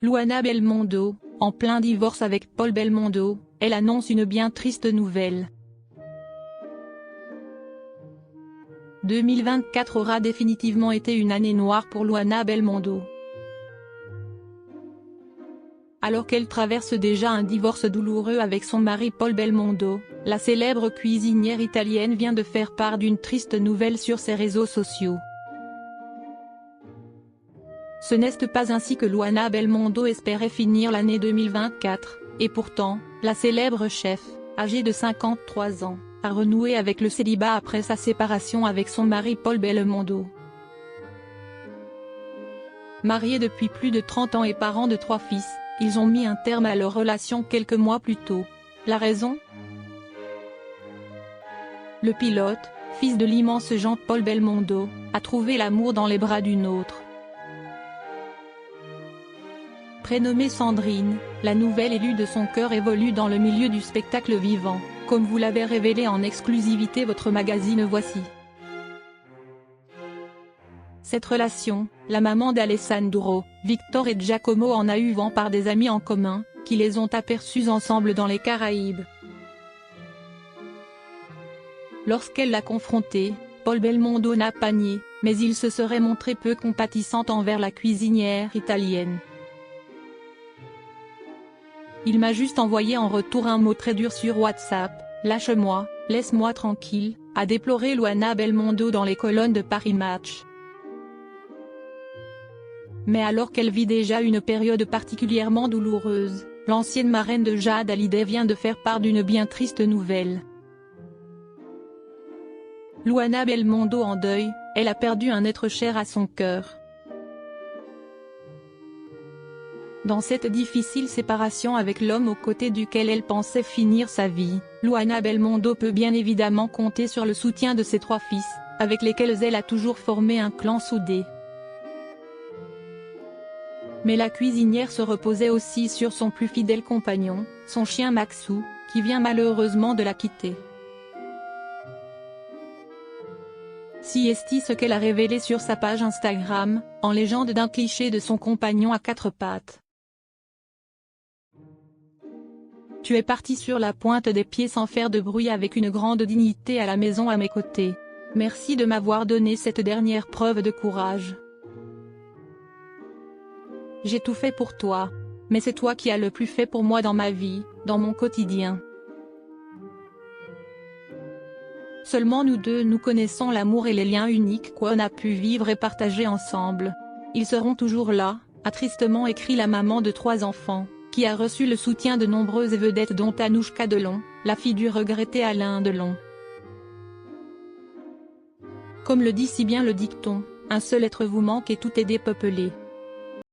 Luana Belmondo, en plein divorce avec Paul Belmondo, elle annonce une bien triste nouvelle. 2024 aura définitivement été une année noire pour Luana Belmondo. Alors qu'elle traverse déjà un divorce douloureux avec son mari Paul Belmondo, la célèbre cuisinière italienne vient de faire part d'une triste nouvelle sur ses réseaux sociaux. Ce n'est pas ainsi que Luana Belmondo espérait finir l'année 2024, et pourtant, la célèbre chef, âgée de 53 ans, a renoué avec le célibat après sa séparation avec son mari Paul Belmondo. Mariés depuis plus de 30 ans et parents de 3 fils, ils ont mis un terme à leur relation quelques mois plus tôt. La raison ? Le pilote, fils de l'immense Jean-Paul Belmondo, a trouvé l'amour dans les bras d'une autre. Prénommée Sandrine, la nouvelle élue de son cœur évolue dans le milieu du spectacle vivant, comme vous l'avez révélé en exclusivité votre magazine Voici. Cette relation, la maman d'Alessandro, Victor et Giacomo en a eu vent par des amis en commun, qui les ont aperçus ensemble dans les Caraïbes. Lorsqu'elle l'a confronté, Paul Belmondo n'a pas nié, mais il se serait montré peu compatissant envers la cuisinière italienne. Il m'a juste envoyé en retour un mot très dur sur WhatsApp, « Lâche-moi, laisse-moi tranquille », a déploré Luana Belmondo dans les colonnes de Paris Match. Mais alors qu'elle vit déjà une période particulièrement douloureuse, l'ancienne marraine de Jade Hallyday vient de faire part d'une bien triste nouvelle. Luana Belmondo en deuil, elle a perdu un être cher à son cœur. Dans cette difficile séparation avec l'homme aux côtés duquel elle pensait finir sa vie, Luana Belmondo peut bien évidemment compter sur le soutien de ses 3 fils, avec lesquels elle a toujours formé un clan soudé. Mais la cuisinière se reposait aussi sur son plus fidèle compagnon, son chien Maxou, qui vient malheureusement de la quitter. Si est ce qu'elle a révélé sur sa page Instagram, en légende d'un cliché de son compagnon à 4 pattes. Tu es parti sur la pointe des pieds sans faire de bruit avec une grande dignité à la maison à mes côtés. Merci de m'avoir donné cette dernière preuve de courage. J'ai tout fait pour toi. Mais c'est toi qui as le plus fait pour moi dans ma vie, dans mon quotidien. Seulement nous deux nous connaissons l'amour et les liens uniques qu'on a pu vivre et partager ensemble. Ils seront toujours là, a tristement écrit la maman de 3 enfants, qui a reçu le soutien de nombreuses vedettes dont Anouchka Delon, la fille du regretté Alain Delon. Comme le dit si bien le dicton, un seul être vous manque et tout est dépeuplé.